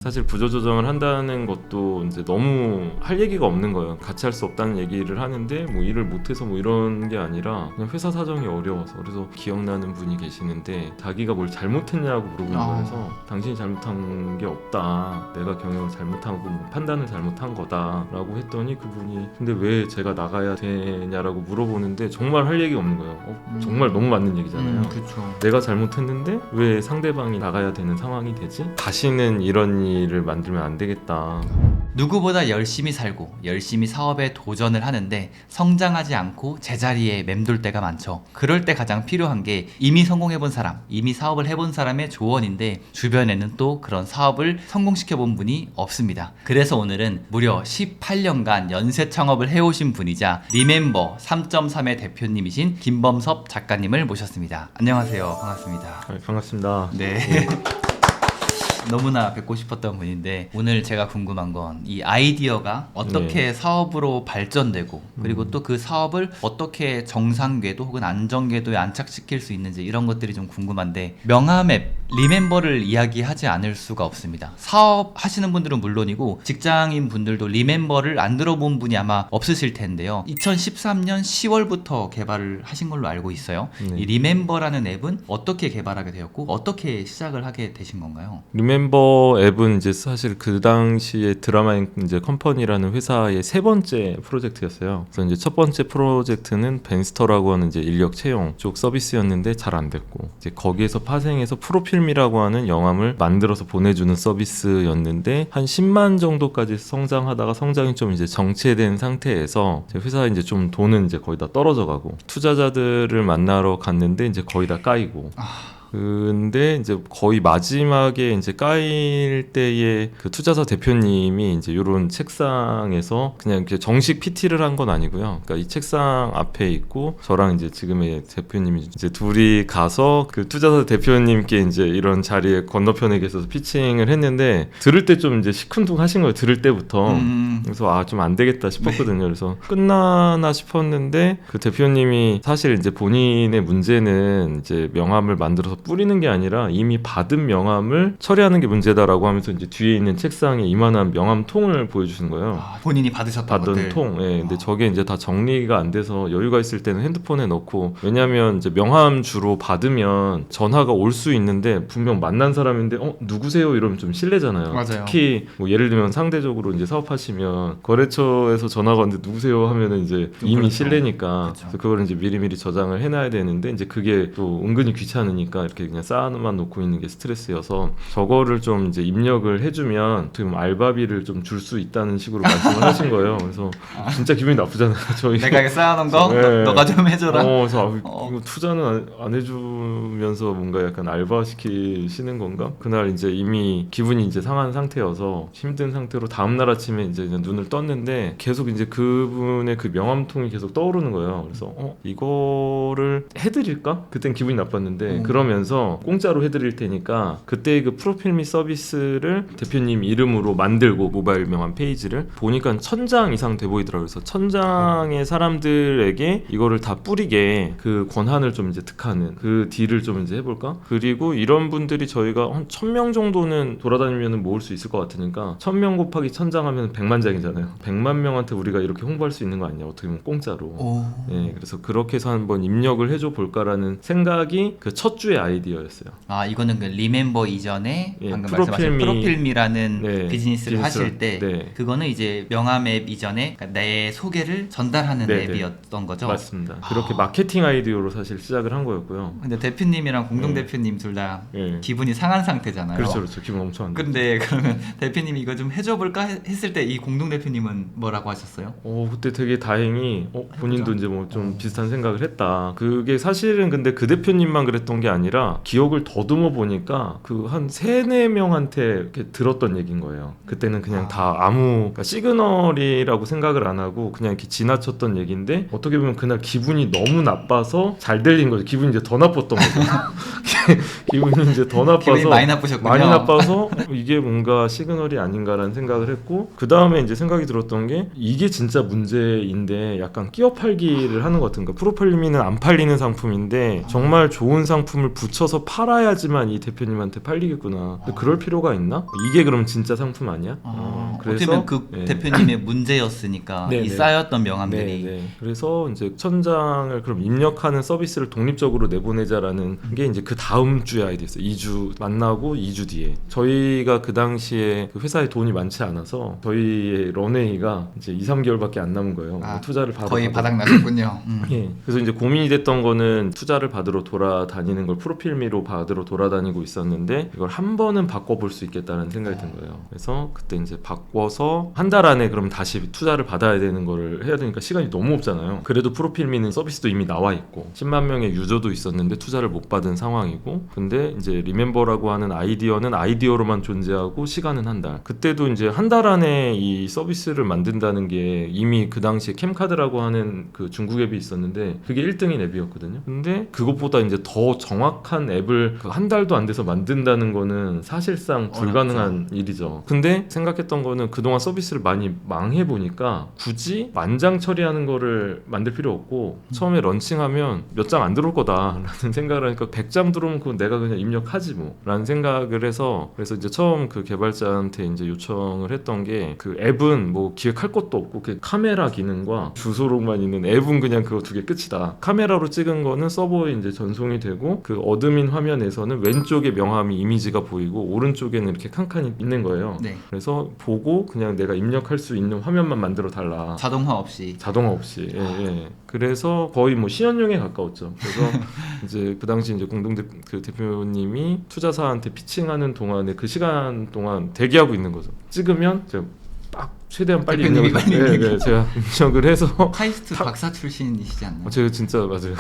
사실 구조조정을 한다는 것도 이제 너무 할 얘기가 없는 거예요. 같이 할 수 없다는 얘기를 하는데 뭐 일을 못해서 뭐 이런 게 아니라 그냥 회사 사정이 어려워서. 그래서 기억나는 분이 계시는데 자기가 뭘 잘못했냐고 물어보는 거여서 당신이 잘못한 게 없다, 내가 경영을 잘못하고 판단을 잘못한 거다 라고 했더니 그분이 근데 왜 제가 나가야 되냐라고 물어보는데 정말 할 얘기가 없는 거예요. 정말 너무 맞는 얘기잖아요. 그렇죠. 내가 잘못했는데 왜 상대방이 나가야 되는 상황이 되지? 다시는 이런 일을 만들면 안 되겠다. 누구보다 열심히 살고 열심히 사업에 도전을 하는데 성장하지 않고 제자리에 맴돌 때가 많죠. 그럴 때 가장 필요한 게 이미 성공해본 사람, 이미 사업을 해본 사람의 조언인데 주변에는 또 그런 사업을 성공시켜본 분이 없습니다. 그래서 오늘은 무려 18년간 연쇄 창업을 해오신 분이자 리멤버 3.3의 대표님이신 김범섭 작가님을 모셨습니다. 안녕하세요. 반갑습니다. 반갑습니다. 네. 너무나 뵙고 싶었던 분인데 오늘 제가 궁금한 건 이 아이디어가 어떻게 사업으로 발전되고 그리고 또 그 사업을 어떻게 정상궤도 혹은 안정궤도에 안착시킬 수 있는지 이런 것들이 좀 궁금한데 명함앱 리멤버를 이야기하지 않을 수가 없습니다. 사업하시는 분들은 물론이고 직장인 분들도 리멤버를 안 들어본 분이 아마 없으실 텐데요. 2013년 10월부터 개발을 하신 걸로 알고 있어요. 이 리멤버라는 앱은 어떻게 개발하게 되었고 어떻게 시작을 하게 되신 건가요? 리멤버 앱은 이제 사실 그 당시에 드라마인 이제 컴퍼니라는 회사의 세 번째 프로젝트였어요. 그래서 이제 첫 번째 프로젝트는 벤스터라고 하는 이제 인력 채용 쪽 서비스였는데 잘 안 됐고 이제 거기에서 파생해서 프로필미라고 하는 영함을 만들어서 보내주는 서비스였는데 한 10만 정도까지 성장하다가 성장이 좀 이제 정체된 상태에서 회사 이제 좀 돈은 이제 거의 다 떨어져가고 투자자들을 만나러 갔는데 이제 거의 다 까이고. 근데 이제 거의 마지막에 이제 까일 때에 그 투자사 대표님이 이제 이런 책상에서 그냥 이렇게 정식 PT를 한 건 아니고요. 그러니까 이 책상 앞에 있고 저랑 이제 지금의 대표님이 이제 둘이 가서 그 투자사 대표님께 이제 이런 자리에 건너편에 계셔서 피칭을 했는데 들을 때 좀 이제 시큰둥하신 거예요. 들을 때부터. 그래서 아, 좀 안 되겠다 싶었거든요. 그래서 끝나나 싶었는데 그 대표님이 사실 이제 본인의 문제는 이제 명함을 만들어서 뿌리는 게 아니라 이미 받은 명함을 처리하는 게 문제다라고 하면서 이제 뒤에 있는 책상에 이만한 명함통을 보여주시는 거예요. 본인이 받으셨던 받은 것들. 통. 예. 근데 저게 이제 다 정리가 안 돼서 여유가 있을 때는 핸드폰에 넣고, 왜냐면 이제 명함 주로 받으면 전화가 올 수 있는데 분명 만난 사람인데 누구세요? 이러면 좀 실례잖아요. 맞아요. 특히 뭐 예를 들면 상대적으로 이제 사업하시면 거래처에서 전화가 왔는데 누구세요? 하면은 이제 이미 그렇죠. 실례니까. 그렇죠. 그래서 그걸 이제 미리미리 저장을 해놔야 되는데 이제 그게 또 은근히 귀찮으니까 이렇게 그냥 쌓아만 놓고 있는 게 스트레스여서 저거를 좀 이제 입력을 해주면 어떻게 보면 알바비를 좀 줄 수 있다는 식으로 말씀을 하신 거예요. 그래서 진짜 기분이 나쁘잖아요. 저희 내가 쌓아놓은 거 네. 너가 좀 해줘라. 그래서 이거 투자는 안 해주면서 뭔가 약간 알바 시키시는 건가? 그날 이제 이미 기분이 이제 상한 상태여서 힘든 상태로 다음날 아침에 이제 눈을 떴는데 계속 이제 그분의 그 명함통이 계속 떠오르는 거예요. 그래서 이거를 해드릴까? 그땐 기분이 나빴는데 그러면서 공짜로 해드릴 테니까 그때 그 프로필미 서비스를 대표님 이름으로 만들고 모바일 명함 페이지를 보니까 1000장 이상 돼 보이더라고요. 그래서 1000장의 사람들에게 이거를 다 뿌리게 그 권한을 좀 이제 득하는 그 딜을 좀 이제 해볼까? 그리고 이런 분들이 저희가 한 1000명 정도는 돌아다니면 모을 수 있을 것 같으니까 1000명 곱하기 1000장 하면 100만 장이잖아요. 100만 명한테 우리가 이렇게 홍보할 수 있는 거 아니냐, 어떻게 보면 공짜로. 네, 그래서 그렇게 해서 한번 입력을 해줘 볼까라는 생각이 그 첫 주의 아이디어였어요. 아, 이거는 그 리멤버 이전에 방금 프로필미. 말씀하신 프로필미라는 네, 비즈니스를 하실 때 네. 그거는 이제 명함 앱 이전에 그러니까 내 소개를 전달하는 네, 앱이었던 거죠? 맞습니다. 그렇게 마케팅 아이디어로 사실 시작을 한 거였고요. 근데 대표님이랑 공동 대표님 둘 다 기분이 상한 상태잖아요. 그렇죠. 기분 엄청 안 좋죠. 근데 그러면 대표님이 이거 좀 해줘볼까 했을 때 이 공동 대표님은 뭐라고 하셨어요? 그때 되게 다행히 본인도 이제 뭐 좀 비슷한 생각을 했다. 그게 사실은 근데 그 대표님만 그랬던 게 아니라 기억을 더듬어 보니까 그 한 3-4명한테 이렇게 들었던 얘기인 거예요. 그때는 그냥 다 그러니까 시그널이라고 생각을 안 하고 그냥 이렇게 지나쳤던 얘기인데 어떻게 보면 그날 기분이 너무 나빠서 잘 들린 거죠. 기분이 이제 더 나빴던 거죠. 기분이 이제 더 나빠서 기분이 많이 나쁘셨군요. 많이 나빠서 이게 뭔가 시그널이 아닌가라는 생각을 했고 그 다음에 이제 이제 생각이 들었던 게 이게 진짜 문제인데 약간 끼어 팔기를 하는 것 같은 거. 프로필미는 안 팔리는 상품인데 정말 좋은 상품을 붙여서 팔아야지만 이 대표님한테 팔리겠구나. 근데 그럴 필요가 있나? 이게 그럼 진짜 상품 아니야? 어떻게 보면 그 네. 대표님의 문제였으니까 네, 이 네. 쌓였던 명함들이 네. 그래서 이제 천장을 그럼 입력하는 서비스를 독립적으로 내보내자라는 게 이제 그 다음 주에 아이디어였어요. 2주 만나고 2주 뒤에 저희가 그 당시에 그 회사에 돈이 많지 않아서 저희의 런웨이가 이제 2, 3개월밖에 안 남은 거예요. 투자를 거의 바닥 나셨군요. 예. 그래서 이제 고민이 됐던 거는 투자를 받으러 돌아다니는 걸 프로필미로 받으러 돌아다니고 있었는데 이걸 한 번은 바꿔볼 수 있겠다는 생각이 든 거예요. 그래서 그때 이제 바꿔서 한 달 안에 그럼 다시 투자를 받아야 되는 거를 해야 되니까 시간이 너무 없잖아요. 그래도 프로필미는 서비스도 이미 나와 있고 10만 명의 유저도 있었는데 투자를 못 받은 상황이고 근데 이제 리멤버라고 하는 아이디어는 아이디어로만 존재하고 시간은 한 달. 그때도 이제 한 달 안에 이 서비스를 만든다는 게 이미 그 당시에 캠카드라고 하는 그 중국 앱이 있었는데 그게 1등인 앱이었거든요. 근데 그것보다 이제 더 정확한 앱을 한 달도 안 돼서 만든다는 거는 사실상 불가능한 일이죠. 근데 생각했던 거는 그동안 서비스를 많이 망해 보니까 굳이 만장 처리하는 거를 만들 필요 없고 처음에 런칭하면 몇 장 안 들어올 거다라는 생각을 하니까 100장 들어오면 그건 내가 그냥 입력하지 뭐 라는 생각을 해서 그래서 이제 처음 그 개발자한테 이제 요청을 했던 게 그 앱은 뭐 기획할 것도 없고 그 카메라 기능과 주소록만 있는 앱은 그냥 그거 두 개 끝이다. 카메라로 찍은 거는 서버에 이제 전송이 되고 그 어드민 화면에서는 왼쪽에 명함이 이미지가 보이고 오른쪽에는 이렇게 칸칸이 있는 거예요. 네. 그래서 보고 그냥 내가 입력할 수 있는 화면만 만들어 달라. 자동화 없이. 예. 그래서 거의 뭐 신현용에 가까웠죠. 그래서 이제 그 당시 이제 그 대표님이 투자사한테 피칭하는 동안에 그 시간 동안 대기하고 있는 거죠. 찍으면 제가 빡 최대한 빨리 대표님이 빨리 네, 제가 입력을 해서 카이스트 박사 출신이시지 않나요? 제가 진짜 맞아요.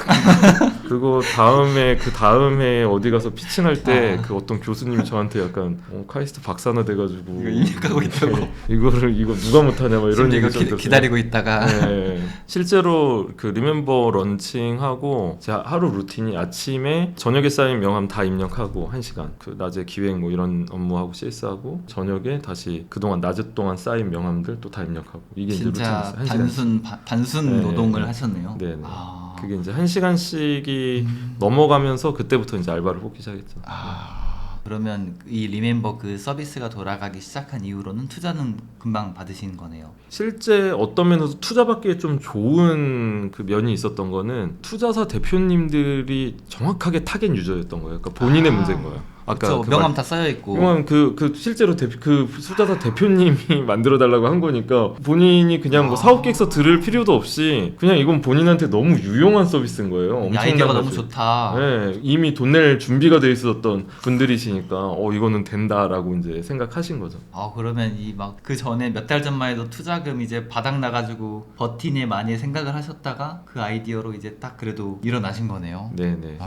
그리고 그 다음에 어디 가서 피칭할 때 그 어떤 교수님이 저한테 약간 카이스트 박사나 돼가지고 이거 입력하고 있다고. 이거 누가 못하냐 막 이런 얘기 좀 기다리고 있다가 네. 실제로 그 리멤버 런칭하고 제가 하루 루틴이 아침에 저녁에 쌓인 명함 다 입력하고 1시간 그 낮에 기획 뭐 이런 업무하고 CS하고 저녁에 다시 그동안 낮에 동안 쌓인 명함들 또 다 입력하고 이게 진짜 이제 루틴이었어요. 단순 네. 노동을 하셨네요. 네. 그게 이제 1시간씩이 넘어가면서 그때부터 이제 알바를 뽑기 시작했죠. 그러면 이 리멤버 그 서비스가 돌아가기 시작한 이후로는 투자는 금방 받으신 거네요. 실제 어떤 면에서 투자받기에 좀 좋은 그 면이 있었던 거는 투자사 대표님들이 정확하게 타겟 유저였던 거예요. 그러니까 본인의 문제인 거예요. 그렇죠. 명함 다 쌓여 있고. 명함 그 실제로 그 투자사 대표님이 만들어 달라고 한 거니까 본인이 그냥 뭐 사업 계획서 들을 필요도 없이 그냥 이건 본인한테 너무 유용한 서비스인 거예요. 아이디어가 너무 좋다. 네, 이미 돈 낼 준비가 돼 있었던 분들이시니까 이거는 된다라고 이제 생각하신 거죠. 그러면 이 막 그 전에 몇 달 전만 해도 투자금 이제 바닥 나가지고 버티네 많이 생각을 하셨다가 그 아이디어로 이제 딱 그래도 일어나신 거네요. 네네.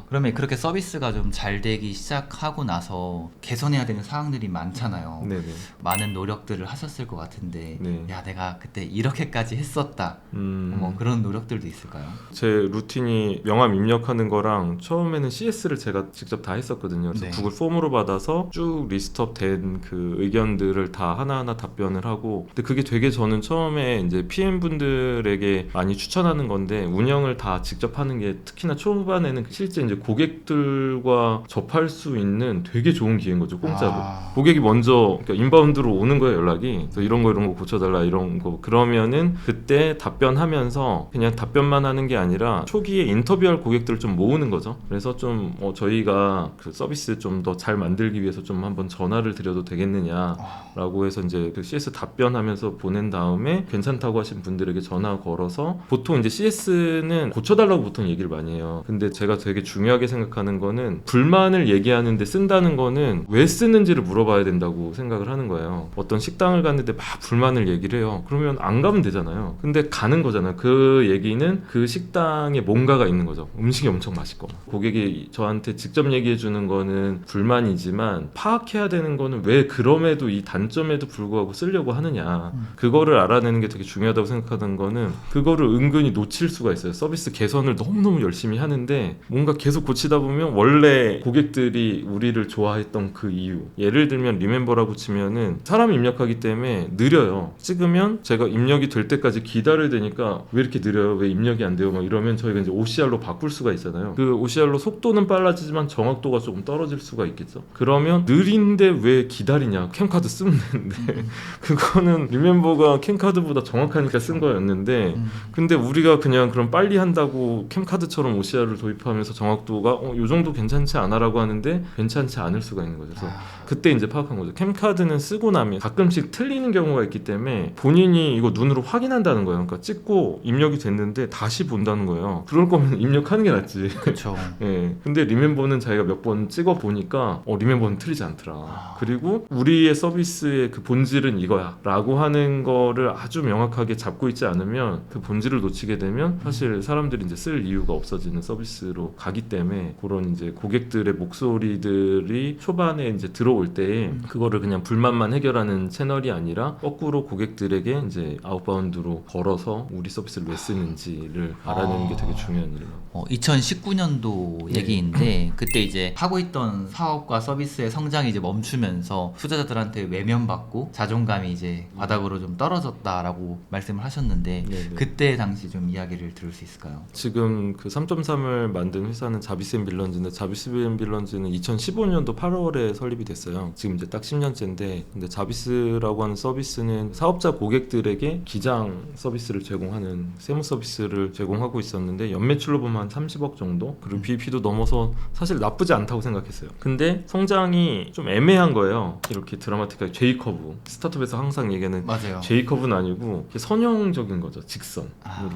그러면 그렇게 서비스가 좀 잘 되기 시작하고 나서 개선해야 되는 사항들이 많잖아요. 네네. 많은 노력들을 하셨을 것 같은데 네. 야 내가 그때 이렇게까지 했었다. 뭐 그런 노력들도 있을까요? 제 루틴이 명함 입력하는 거랑 처음에는 CS를 제가 직접 다 했었거든요. 그래서 네. 구글 폼으로 받아서 쭉 리스트업 된 그 의견들을 다 하나하나 답변을 하고 근데 그게 되게 저는 처음에 이제 PM분들에게 많이 추천하는 건데 운영을 다 직접 하는 게 특히나 초반에는 실제 이제 고객들과 접할 수 있는 되게 좋은 기회인 거죠. 공짜로. 고객이 먼저 그러니까 인바운드로 오는 거예요. 연락이. 그래서 이런 거 고쳐달라 이런 거 그러면은 그때 답변하면서 그냥 답변만 하는 게 아니라 초기에 인터뷰할 고객들을 좀 모으는 거죠. 그래서 좀 저희가 그 서비스 좀 더 잘 만들기 위해서 좀 한번 전화를 드려도 되겠느냐라고 해서 이제 그 CS 답변하면서 보낸 다음에 괜찮다고 하신 분들에게 전화 걸어서 보통 이제 CS는 고쳐달라고 보통 얘기를 많이 해요. 근데 제가 되게 중요하게 생각하는 거는 불만을 얘기하는데 쓴다는 거는 왜 쓰는지를 물어봐야 된다고 생각을 하는 거예요. 어떤 식당을 갔는데 막 불만을 얘기를 해요. 그러면 안 가면 되잖아요. 근데 가는 거잖아요. 그 얘기는 그 식당에 뭔가가 있는 거죠. 음식이 엄청 맛있거나 고객이 저한테 직접 얘기해 주는 거는 불만이지만 파악해야 되는 거는 왜 그럼에도 이 단점에도 불구하고 쓰려고 하느냐 그거를 알아내는 게 되게 중요하다고 생각하는 거는 그거를 은근히 놓칠 수가 있어요. 서비스 개선을 너무너무 열심히 하는데 뭔가 계속 계속 고치다 보면 원래 고객들이 우리를 좋아했던 그 이유, 예를 들면 리멤버라고 치면은 사람이 입력하기 때문에 느려요. 찍으면 제가 입력이 될 때까지 기다려야 되니까 왜 이렇게 느려요? 왜 입력이 안 돼요? 막 이러면 저희가 이제 OCR로 바꿀 수가 있잖아요. 그 OCR로 속도는 빨라지지만 정확도가 조금 떨어질 수가 있겠죠. 그러면 느린데 왜 기다리냐? 캠카드 쓰면 되는데 그거는 리멤버가 캠카드보다 정확하니까 쓴 거였는데 근데 우리가 그냥 그럼 빨리 한다고 캠카드처럼 OCR을 도입하면서 정확도가 요 정도 괜찮지 않아라고 하는데 괜찮지 않을 수가 있는 거죠. 그래서 그때 이제 파악한 거죠. 캠카드는 쓰고 나면 가끔씩 틀리는 경우가 있기 때문에 본인이 이거 눈으로 확인한다는 거예요. 그러니까 찍고 입력이 됐는데 다시 본다는 거예요. 그럴 거면 입력하는 게 낫지. 그렇죠. 예. 근데 리멤버는 자기가 몇 번 찍어 보니까 리멤버는 틀리지 않더라. 그리고 우리의 서비스의 그 본질은 이거야라고 하는 거를 아주 명확하게 잡고 있지 않으면 그 본질을 놓치게 되면 사실 사람들이 이제 쓸 이유가 없어지는 서비스로 가기 때문에 그런 이제 고객들의 목소리들이 초반에 이제 들어올 때 그거를 그냥 불만만 해결하는 채널이 아니라 거꾸로 고객들에게 이제 아웃바운드로 걸어서 우리 서비스를 왜 쓰는지를 알아내는 게 되게 중요한 일이에요. 2019년도 얘기인데 그때 이제 하고 있던 사업과 서비스의 성장이 이제 멈추면서 투자자들한테 외면받고 자존감이 이제 바닥으로 좀 떨어졌다라고 말씀을 하셨는데 네네. 그때 당시 좀 이야기를 들을 수 있을까요? 지금 그 3.3을 만든 회사는 자비스앤빌런즈인데 자비스앤빌런즈는 2015년도 8월에 설립이 됐어요. 지금 이제 딱 10년째인데 근데 자비스라고 하는 서비스는 사업자 고객들에게 기장 서비스를 제공하는 세무 서비스를 제공하고 있었는데 연매출로 보면 한 30억 정도 그리고 BEP도 넘어서 사실 나쁘지 않다고 생각했어요. 근데 성장이 좀 애매한 거예요. 이렇게 드라마틱하게 J커브 스타트업에서 항상 얘기하는 맞아요. J커브는 아니고 선형적인 거죠. 직선으로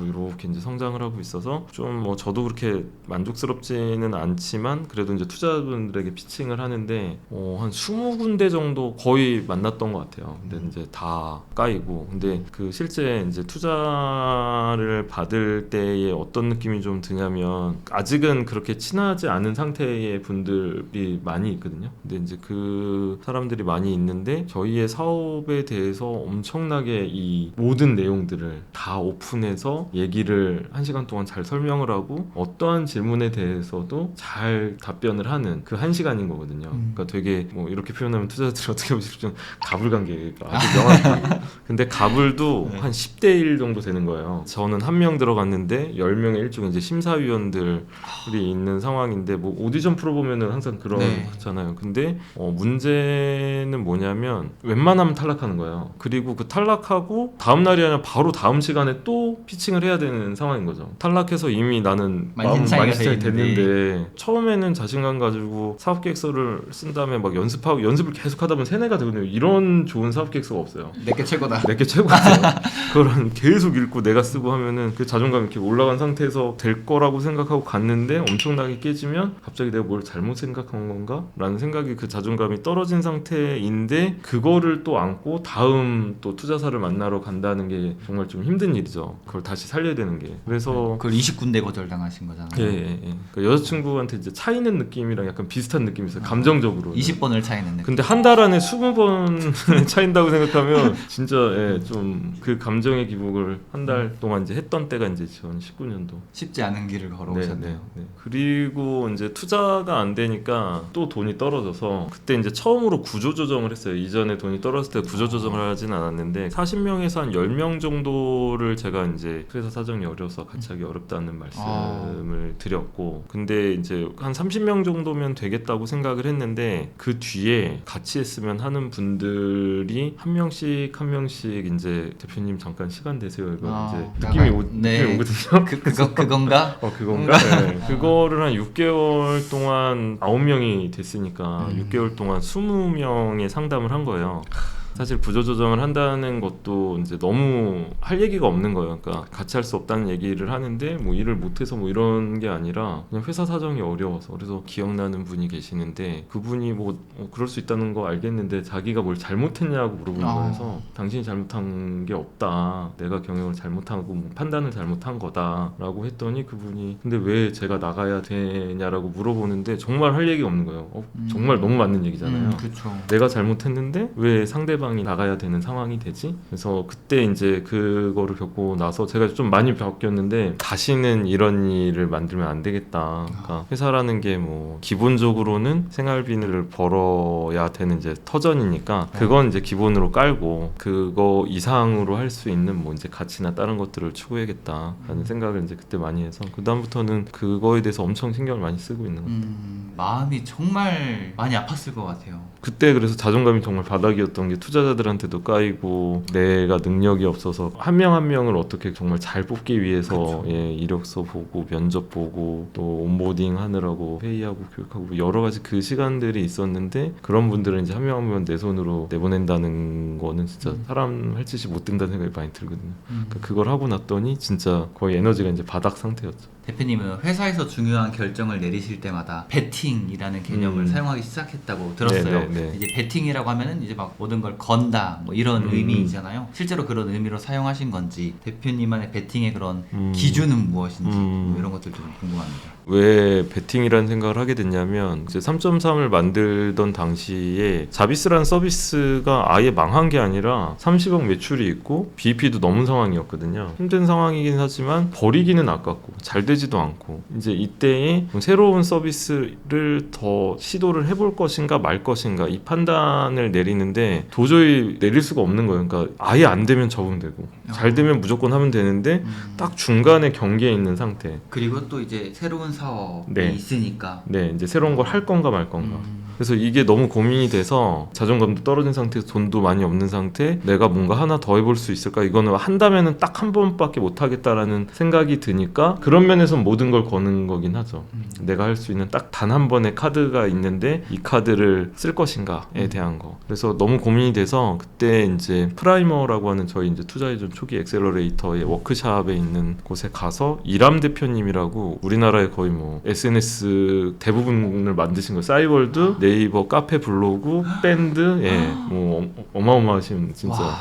이렇게 이제 성장을 하고 있어서 좀 뭐 저도 그렇게 만족스럽지는 않지만 그래도 이제 투자자분들에게 피칭을 하는데 한 20군데 정도 거의 만났던 것 같아요. 근데 이제 다 까이고 근데 그 실제 이제 투자를 받을 때에 어떤 느낌이 좀 드냐면 아직은 그렇게 친하지 않은 상태의 분들이 많이 있거든요. 근데 이제 그 사람들이 많이 있는데 저희의 사업에 대해서 엄청나게 이 모든 내용들을 다 오픈해서 얘기를 1시간 동안 잘 설명을 하고 어떠한 질문에 대해서도 잘 답변을 하는 그 1시간인 거거든요. 그러니까 되게 뭐 이렇게 표현하면 투자자들이 어떻게 보시면 가불관계가 아주 명확해요. 근데 가불도 한 10대 1 정도 되는 거예요. 저는 한 명 들어갔는데 10명의 일종의 이제 심사위원들이 있는 상황인데 뭐 오디션 프로 보면은 항상 그렇잖아요. 근데 문제는 뭐냐면 웬만하면 탈락하는 거예요. 그리고 그 탈락하고 다음 날이 아니라 바로 다음 시간에 또 피칭을 해야 되는 상황인 거죠. 탈락해서 이미 나는 마음 만신창이 됐는데 처음에는 자신감 가지고 사업계획서를 쓴 다음에 막 연습을 계속 하다 보면 세뇌가 되거든요. 이런 좋은 사업계획서가 없어요. 내게 최고다. 내게 최고예요. 그걸 계속 읽고 내가 쓰고 하면은 그 자존감이 이렇게 올라간 상태에서 될 거라고 생각하고 갔는데 엄청나게 깨지면 갑자기 내가 뭘 잘못 생각한 건가? 라는 생각이 그 자존감이 떨어진 상태인데 그거를 또 안고 다음 또 투자사를 만나러 간다는 게 정말 좀 힘든 일이죠. 그걸 다시 살려야 되는 게. 그래서 그걸 20군데 거절당하신 거잖아요. 예. 그러니까 여자친구한테 이제 차이는 느낌이랑 약간 비슷한 느낌이 있어요. 감정적으로. 20번을 차이는 느낌. 근데 한 달 안에 20번 차인다고 생각하면 진짜 좀 그 감정의 기복을 한 달 동안 이제 했던 때가 이제 2019년도. 쉽지 않은 길을 걸어오셨네요. 네. 그리고 이제 투자가 안 되니까 또 돈이 떨어져서 그때 이제 처음으로 구조조정을 했어요. 이전에 돈이 떨어졌을 때 구조조정을 하진 않았는데 40명에서 한 10명 정도를 제가 이제 회사 사정이 어려서 같이 하기 어렵다는 말씀을 드렸고 근데 이제 한 30명 정도면 되겠다고 생각을 했는데 그 뒤에 같이 했으면 하는 분들이 한 명씩 이제 대표님 잠깐 시간 되세요. 이거 이제 느낌이 오거든요. 그건가? 그건가? 네. 그거를 한 6개월 동안 9명이 됐으니까 6개월 동안 20명의 상담을 한 거예요. 사실 구조조정을 한다는 것도 이제 너무 할 얘기가 없는 거예요. 그러니까 같이 할 수 없다는 얘기를 하는데 뭐 일을 못해서 뭐 이런 게 아니라 그냥 회사 사정이 어려워서 그래서 기억나는 분이 계시는데 그분이 뭐 그럴 수 있다는 거 알겠는데 자기가 뭘 잘못했냐고 물어보는 거여서 당신이 잘못한 게 없다. 내가 경영을 잘못하고 뭐 판단을 잘못한 거다라고 했더니 그분이 근데 왜 제가 나가야 되냐라고 물어보는데 정말 할 얘기가 없는 거예요. 정말 너무 맞는 얘기잖아요. 그쵸. 내가 잘못했는데 왜 상대방 상대방이 나가야 되는 상황이 되지? 그래서 그때 이제 그거를 겪고 나서 제가 좀 많이 바뀌었는데 다시는 이런 일을 만들면 안 되겠다. 그러니까 회사라는 게 뭐 기본적으로는 생활비를 벌어야 되는 이제 터전이니까 그건 이제 기본으로 깔고 그거 이상으로 할 수 있는 뭐 이제 가치나 다른 것들을 추구해야겠다라는 생각을 이제 그때 많이 해서 그 다음부터는 그거에 대해서 엄청 신경을 많이 쓰고 있는 것 같아요. 마음이 정말 많이 아팠을 것 같아요. 그때 그래서 자존감이 정말 바닥이었던 게 투자자들한테도 까이고 내가 능력이 없어서 한 명 한 명을 어떻게 정말 잘 뽑기 위해서 예, 이력서 보고 면접 보고 또 온보딩 하느라고 회의하고 교육하고 여러 가지 그 시간들이 있었는데 그런 분들은 이제 한 명 한 명 내 손으로 내보낸다는 거는 진짜 사람 할 짓이 못 된다는 생각이 많이 들거든요. 그러니까 그걸 하고 났더니 진짜 거의 에너지가 이제 바닥 상태였죠. 대표님은 회사에서 중요한 결정을 내리실 때마다 베팅이라는 개념을 사용하기 시작했다고 들었어요. 네. 이제 베팅이라고 하면은 이제 막 모든 걸 건다 뭐 이런 의미잖아요. 실제로 그런 의미로 사용하신 건지 대표님만의 베팅의 그런 기준은 무엇인지 뭐 이런 것들도 좀 궁금합니다. 왜 베팅이라는 생각을 하게 됐냐면 이제 3.3을 만들던 당시에 자비스라는 서비스가 아예 망한 게 아니라 30억 매출이 있고 BEP도 넘은 상황이었거든요. 힘든 상황이긴 하지만 버리기는 아깝고 잘 되지도 않고 이제 이때에 새로운 서비스를 더 시도를 해볼 것인가 말 것인가 이 판단을 내리는데 도저히 내릴 수가 없는 거예요. 그러니까 아예 안 되면 적응되고 잘 되면 무조건 하면 되는데 딱 중간에 경계에 있는 상태. 그리고 또 이제 새로운 사업이 네. 있으니까 네, 이제 새로운 걸 할 건가 말 건가. 그래서 이게 너무 고민이 돼서 자존감도 떨어진 상태에서 돈도 많이 없는 상태 내가 뭔가 하나 더 해볼 수 있을까 이거는 한다면은 딱 한 번밖에 못 하겠다라는 생각이 드니까 그런 면에서 모든 걸 거는 거긴 하죠. 내가 할 수 있는 딱 단 한 번의 카드가 있는데 이 카드를 쓸 것인가에 대한 거. 그래서 너무 고민이 돼서 그때 이제 프라이머라고 하는 저희 이제 투자회전 초기 엑셀러레이터의 워크샵에 있는 곳에 가서 이람 대표님이라고 우리나라의 거의 뭐 SNS 대부분을 만드신 거 싸이월드 네이버 카페 블로그 밴드 뭐 어마어마하신 진짜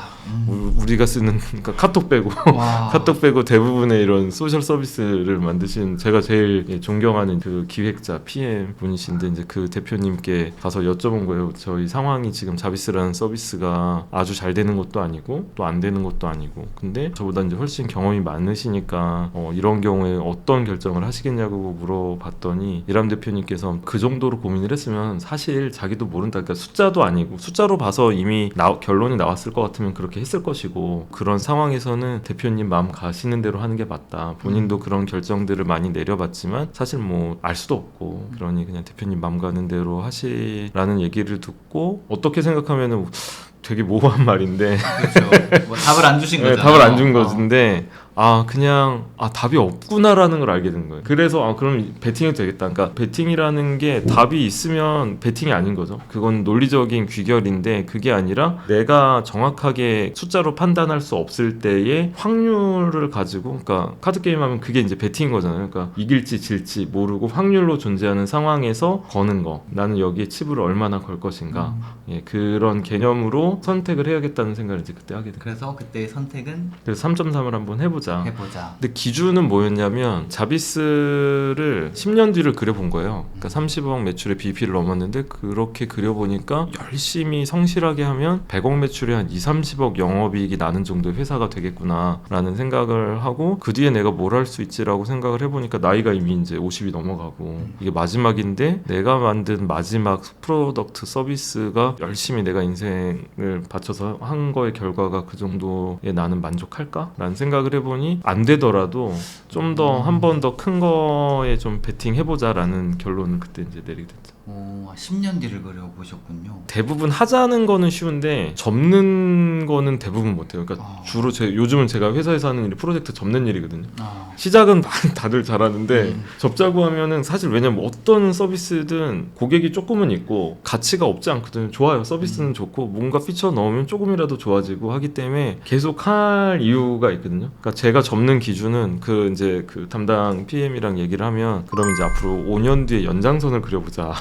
우리가 쓰는 그러니까 카톡 빼고 카톡 빼고 대부분의 이런 소셜 서비스를 만드신 제가 제일 존경하는 그 기획자 PM 분이신데 이제 그 대표님께 가서 여쭤본 거예요. 저희 상황이 지금 자비스라는 서비스가 아주 잘 되는 것도 아니고 또 안 되는 것도 아니고 근데 저보다 이제 훨씬 경험이 많으시니까 이런 경우에 어떤 결정을 하시겠냐고 물어봤더니 이람 대표님께서 그 정도로 고민을 했으면 사실 자기도 모른다. 그러니까 숫자도 아니고 숫자로 봐서 이미 결론이 나왔을 것 같으면 그렇게 했을 것이고 그런 상황에서는 대표님 마음 가시는 대로 하는 게 맞다. 본인도 그런 결정들을 많이 내려봤지만 사실 뭐 알 수도 없고 그러니 그냥 대표님 마음 가는 대로 하시라는 얘기를 듣고 어떻게 생각하면은 되게 모호한 말인데 그렇죠. 뭐 답을 안 주신 거잖아요. 답을 안 준 것인데 그냥 답이 없구나라는 걸 알게 된 거예요. 그래서 그럼 베팅이 되겠다. 그러니까 베팅이라는 게 답이 있으면 베팅이 아닌 거죠. 그건 논리적인 귀결인데 그게 아니라 내가 정확하게 숫자로 판단할 수 없을 때의 확률을 가지고 그러니까 카드 게임 하면 그게 이제 베팅인 거잖아요. 그러니까 이길지 질지 모르고 확률로 존재하는 상황에서 거는 거. 나는 여기에 칩을 얼마나 걸 것인가. 그런 개념으로 선택을 해야겠다는 생각을 이제 그때 하게 됐어요. 그래서 그때의 선택은 그래서 3.3을 한번 해보자. 근데 기준은 뭐였냐면 자비스를 10년 뒤를 그려본 거예요. 그러니까 30억 매출의 BEP를 넘었는데 그렇게 그려보니까 열심히 성실하게 하면 100억 매출에 한 2-30억 영업이익이 나는 정도의 회사가 되겠구나 라는 생각을 하고 그 뒤에 내가 뭘 할 수 있지라고 생각을 해보니까 나이가 이미 이제 50이 넘어가고 이게 마지막인데 내가 만든 마지막 프로덕트 서비스가 열심히 내가 인생을 바쳐서 한 거의 결과가 그 정도에 나는 만족할까? 라는 생각을 해보니 안 되더라도 좀 더 한 번 더 큰 거에 좀 베팅 해보자라는 결론을 그때 이제 내리게 됐죠. 10년 뒤를 그려보셨군요. 대부분 하자는 거는 쉬운데 접는 거는 대부분 못해요. 그러니까 주로 요즘은 제가 회사에서 하는 일이 프로젝트 접는 일이거든요. 시작은 다들 잘하는데 접자고 하면은 사실 왜냐면 어떤 서비스든 고객이 조금은 있고 가치가 없지 않거든요. 좋아요. 서비스는 좋고 뭔가 피처 넣으면 조금이라도 좋아지고 하기 때문에 계속 할 이유가 있거든요. 그러니까 제가 접는 기준은 그 담당 PM이랑 얘기를 하면 그럼 이제 앞으로 5년 뒤에 연장선을 그려보자.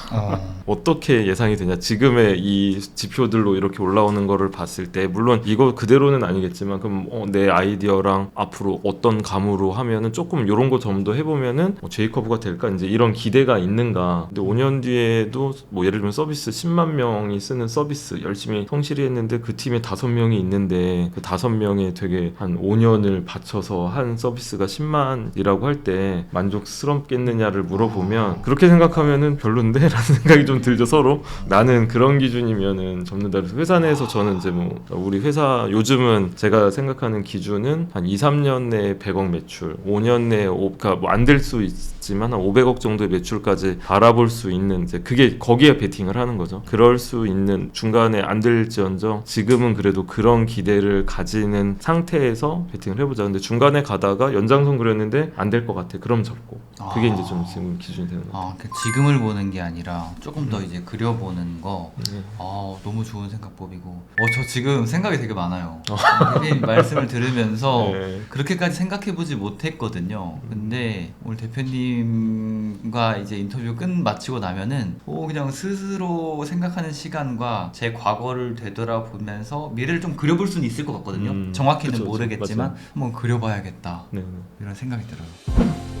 어떻게 예상이 되냐? 지금의 이 지표들로 이렇게 올라오는 거를 봤을 때 물론 이거 그대로는 아니겠지만 그럼 내 아이디어랑 앞으로 어떤 감으로 하면은 조금 이런 거 좀 더 해보면은 제이커브가 될까? 이제 이런 기대가 있는가? 근데 5년 뒤에도 뭐 예를 들면 서비스 10만 명이 쓰는 서비스 열심히 성실히 했는데 그 팀에 5명이 있는데 그 5명에 되게 한 5년을 바쳐서 한 서비스가 10만이라고 할 때 만족스럽겠느냐를 물어보면 그렇게 생각하면은 별론데? 라는 생각이 좀 들죠 서로. 나는 그런 기준이면은 접는다. 그래서 회사 내에서 저는 이제 뭐 우리 회사 요즘은 제가 생각하는 기준은 한 2, 3년 내에 100억 매출 5년 내에 그러니까 뭐 안 될 수 있지만 한 500억 정도의 매출까지 바라볼 수 있는 이제 그게 거기에 베팅을 하는 거죠. 그럴 수 있는 중간에 안 될지언정 지금은 그래도 그런 기대를 가지는 상태에서 베팅을 해보자. 근데 중간에 가다가 연장선 그렸는데 안 될 것 같아. 그럼 접고. 그게 이제 좀 지금 기준이 되는 거죠. 그러니까 지금을 보는 게 아니라 조금 더 이제 그려보는 거. 너무 좋은 생각법이고. 저 지금 생각이 되게 많아요. 대표님 말씀을 들으면서 네. 그렇게까지 생각해보지 못했거든요. 근데 오늘 대표님과 이제 인터뷰 마치고 나면은 그냥 스스로 생각하는 시간과 제 과거를 되돌아보면서 미래를 좀 그려볼 수는 있을 것 같거든요. 정확히는 그쵸, 모르겠지만 맞아요. 한번 그려봐야겠다. 네. 이런 생각이 들어요.